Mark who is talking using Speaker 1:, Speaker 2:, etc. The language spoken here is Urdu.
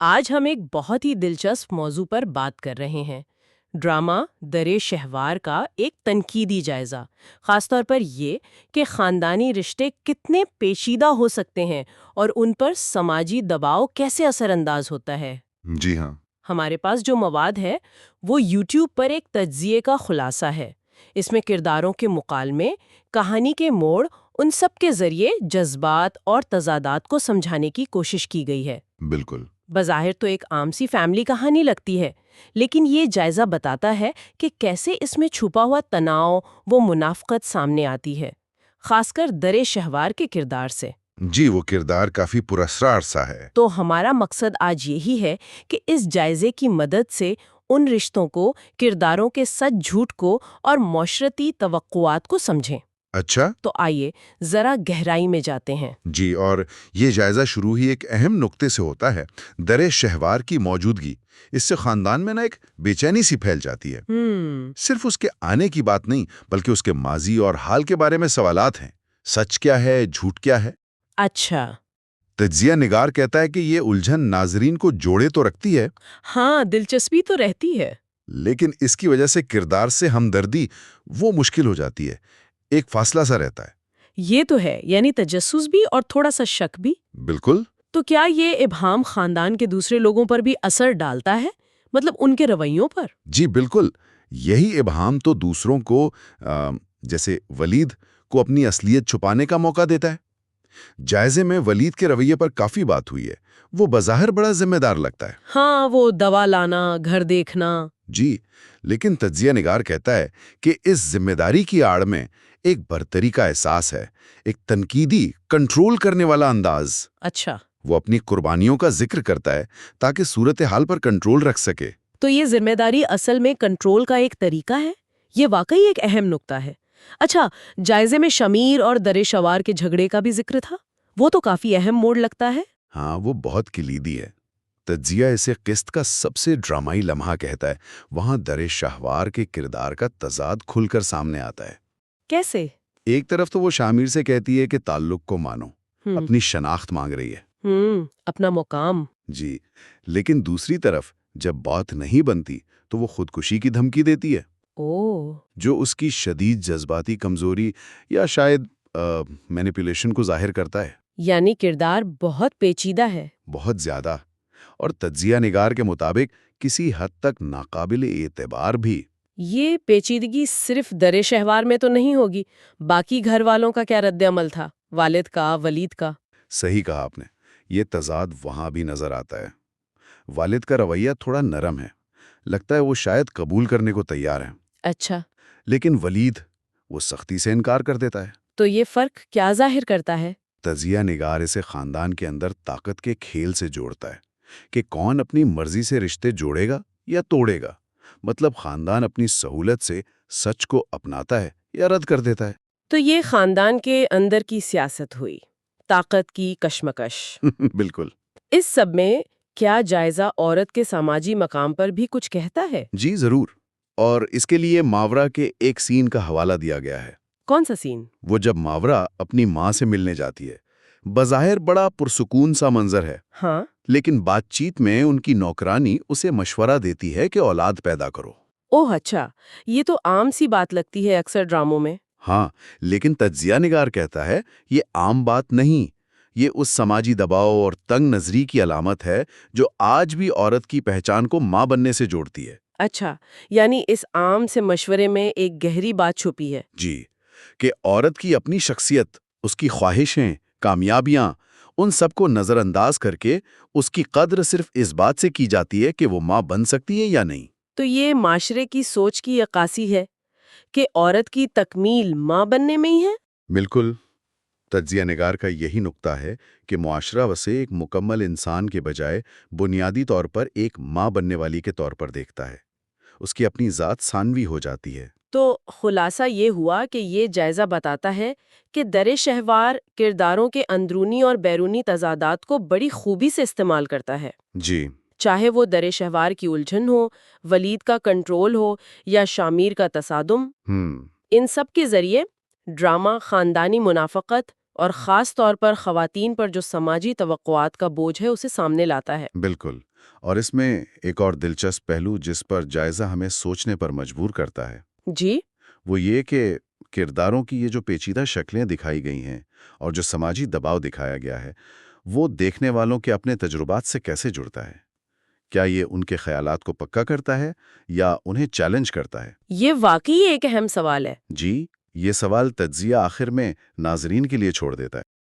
Speaker 1: آج ہم ایک بہت ہی دلچسپ موضوع پر بات کر رہے ہیں، ڈرامہ درِ شہوار کا ایک تنقیدی جائزہ، خاص طور پر یہ کہ خاندانی رشتے کتنے پیچیدہ ہو سکتے ہیں اور ان پر سماجی دباؤ کیسے اثر انداز ہوتا ہے۔
Speaker 2: جی ہاں۔
Speaker 1: ہمارے پاس جو مواد ہے وہ یوٹیوب پر ایک تجزیے کا خلاصہ ہے۔ اس میں کرداروں کے مکالمے، کہانی کے موڑ، ان سب کے ذریعے جذبات اور تضادات کو سمجھانے کی کوشش کی گئی ہے۔
Speaker 2: بالکل۔
Speaker 1: بظاہر تو ایک عام سی فیملی کہانی لگتی ہے، لیکن یہ جائزہ بتاتا ہے کہ کیسے اس میں چھپا ہوا تناؤ و منافقت سامنے آتی ہے، خاص کر درِ شہوار کے کردار سے۔
Speaker 2: جی، وہ کردار کافی پراسرار سا ہے۔
Speaker 1: تو ہمارا مقصد آج یہی ہے کہ اس جائزے کی مدد سے ان رشتوں کو، کرداروں کے سچ جھوٹ کو اور معاشرتی توقعات کو سمجھیں۔
Speaker 2: اچھا۔
Speaker 1: تو آئیے ذرا گہرائی میں جاتے ہیں۔
Speaker 2: جی، اور یہ جائزہ شروع ہی ایک اہم نقطے سے ہوتا ہے، درِ شہوار کی موجودگی۔ اس سے خاندان میں ایک بے چینی سی پھیل جاتی ہے۔ صرف اس کے آنے کی بات نہیں، بلکہ اس کے ماضی اور حال کے بارے میں سوالات ہیں۔ سچ کیا ہے، جھوٹ کیا ہے؟
Speaker 1: اچھا۔
Speaker 2: تجزیہ نگار کہتا ہے کہ یہ الجھن ناظرین کو جوڑے تو رکھتی ہے،
Speaker 1: ہاں، دلچسپی تو رہتی ہے۔
Speaker 2: لیکن اس کی وجہ سے کردار سے ہمدردی وہ مشکل ہو جاتی ہے، ایک فاصلہ سا رہتا ہے۔
Speaker 1: یہ تو ہے، یعنی تجسس بھی اور تھوڑا سا شک بھی۔
Speaker 2: بالکل۔
Speaker 1: تو کیا یہ ابہام خاندان کے دوسرے لوگوں پر بھی اثر ڈالتا ہے؟ مطلب ان کے رویوں پر؟
Speaker 2: جی بالکل، یہی ابہام تو دوسروں کو جیسے ولید کو اپنی اصلیت چھپانے کا موقع دیتا ہے۔ جائزے میں ولید کے رویے پر کافی بات ہوئی ہے، وہ بظاہر بڑا ذمہ دار لگتا ہے۔
Speaker 1: ہاں، وہ دوا لانا، گھر دیکھنا۔
Speaker 2: جی، لیکن تجزیہ نگار کہتا ہے کہ اس ذمہ داری کی آڑ میں ایک برتری کا احساس ہے، ایک تنقیدی، کنٹرول کرنے والا انداز۔
Speaker 1: اچھا۔
Speaker 2: وہ اپنی قربانیوں کا ذکر کرتا ہے تاکہ صورتحال پر کنٹرول رکھ سکے۔
Speaker 1: تو یہ ذمہ داری اصل میں کنٹرول کا ایک طریقہ ہے؟ یہ واقعی ایک اہم نکتہ ہے۔ اچھا، جائزے میں شمیر اور درِ شوار کے جھگڑے کا بھی ذکر تھا، وہ تو کافی اہم موڑ لگتا ہے۔
Speaker 2: ہاں، وہ بہت کلیدی ہے۔ تجزیہ اسے قسط کا سب سے ڈرامائی لمحہ کہتا ہے۔ وہاں درِ شہوار کے کردار کا تضاد کھل کر سامنے آتا ہے۔
Speaker 1: کیسے؟
Speaker 2: ایک طرف تو وہ شامیر سے کہتی ہے کہ تعلق کو مانو، اپنی شناخت مانگ رہی ہے۔
Speaker 1: اپنا مقام۔
Speaker 2: جی، لیکن دوسری طرف جب بات نہیں بنتی تو وہ خودکشی کی دھمکی دیتی ہے، جو اس کی شدید جذباتی کمزوری یا شاید مینیپولیشن کو ظاہر کرتا ہے۔
Speaker 1: یعنی کردار بہت پیچیدہ ہے۔
Speaker 2: بہت زیادہ، اور تجزیہ نگار کے مطابق کسی حد تک ناقابل اعتبار بھی۔
Speaker 1: یہ پیچیدگی صرف درِ شہوار میں تو نہیں ہوگی، باقی گھر والوں کا کیا رد عمل تھا؟ والد کا، ولید کا؟
Speaker 2: صحیح کہا آپ نے، یہ تضاد وہاں بھی نظر آتا ہے۔ والد کا رویہ تھوڑا نرم ہے، لگتا ہے وہ شاید قبول کرنے کو تیار ہیں۔
Speaker 1: اچھا۔
Speaker 2: لیکن ولید وہ سختی سے انکار کر دیتا ہے۔
Speaker 1: تو یہ فرق کیا ظاہر کرتا ہے؟
Speaker 2: تجزیہ نگار اسے خاندان کے اندر طاقت کے کھیل سے جوڑتا ہے کہ کون اپنی مرضی سے رشتے جوڑے گا یا توڑے گا۔ مطلب خاندان اپنی سہولت سے سچ کو اپناتا ہے یا رد کر دیتا ہے۔
Speaker 1: تو یہ خاندان کے اندر کی سیاست ہوئی، طاقت کی کشمکش۔
Speaker 2: بالکل۔
Speaker 1: اس سب میں کیا جائزہ عورت کے سماجی مقام پر بھی کچھ کہتا ہے؟
Speaker 2: جی ضرور، اور اس کے لیے ماورا کے ایک سین کا حوالہ دیا گیا ہے۔
Speaker 1: کون سا سین؟
Speaker 2: وہ جب ماورا اپنی ماں سے ملنے جاتی ہے، بظاہر بڑا پرسکون سا منظر ہے،
Speaker 1: ہاں،
Speaker 2: لیکن بات چیت میں ان کی نوکرانی اسے مشورہ دیتی ہے کہ اولاد پیدا کرو۔
Speaker 1: اوہ اچھا، یہ تو عام سی بات لگتی ہے اکثر ڈراموں میں۔
Speaker 2: ہاں، لیکن تجزیہ نگار کہتا ہے یہ عام بات نہیں، یہ اس سماجی دباؤ اور تنگ نظری کی علامت ہے جو آج بھی عورت کی پہچان کو ماں بننے سے جوڑتی ہے۔
Speaker 1: اچھا، یعنی اس عام سے مشورے میں ایک گہری بات چھپی ہے۔
Speaker 2: جی، کہ عورت کی اپنی شخصیت، اس کی خواہشیں، کامیابیاں، ان سب کو نظر انداز کر کے اس کی قدر صرف اس بات سے کی جاتی ہے کہ وہ ماں بن سکتی ہے یا نہیں۔
Speaker 1: تو یہ معاشرے کی سوچ کی عکاسی ہے کہ عورت کی تکمیل ماں بننے میں ہی ہے؟
Speaker 2: بالکل، تجزیہ نگار کا یہی نقطہ ہے کہ معاشرہ اسے ایک مکمل انسان کے بجائے بنیادی طور پر ایک ماں بننے والی کے طور پر دیکھتا ہے۔ اس کی اپنی ذات ثانوی ہو جاتی ہے۔
Speaker 1: تو خلاصہ یہ ہوا کہ یہ جائزہ بتاتا ہے کہ درِ شہوار کرداروں کے اندرونی اور بیرونی تضادات کو بڑی خوبی سے استعمال کرتا ہے۔
Speaker 2: جی،
Speaker 1: چاہے وہ درِ شہوار کی الجھن ہو، ولید کا کنٹرول ہو یا شامیر کا تصادم، ان سب کے ذریعے ڈرامہ خاندانی منافقت اور خاص طور پر خواتین پر جو سماجی توقعات کا بوجھ ہے اسے سامنے لاتا ہے۔
Speaker 2: بالکل، اور اس میں ایک اور دلچسپ پہلو جس پر جائزہ ہمیں سوچنے پر مجبور کرتا ہے
Speaker 1: جی
Speaker 2: وہ یہ کہ کرداروں کی یہ جو پیچیدہ شکلیں دکھائی گئی ہیں اور جو سماجی دباؤ دکھایا گیا ہے وہ دیکھنے والوں کے اپنے تجربات سے کیسے جڑتا ہے؟ کیا یہ ان کے خیالات کو پکا کرتا ہے یا انہیں چیلنج کرتا ہے؟
Speaker 1: یہ واقعی ایک اہم سوال ہے۔
Speaker 2: جی، یہ سوال تجزیہ آخر میں ناظرین کے لیے چھوڑ دیتا ہے۔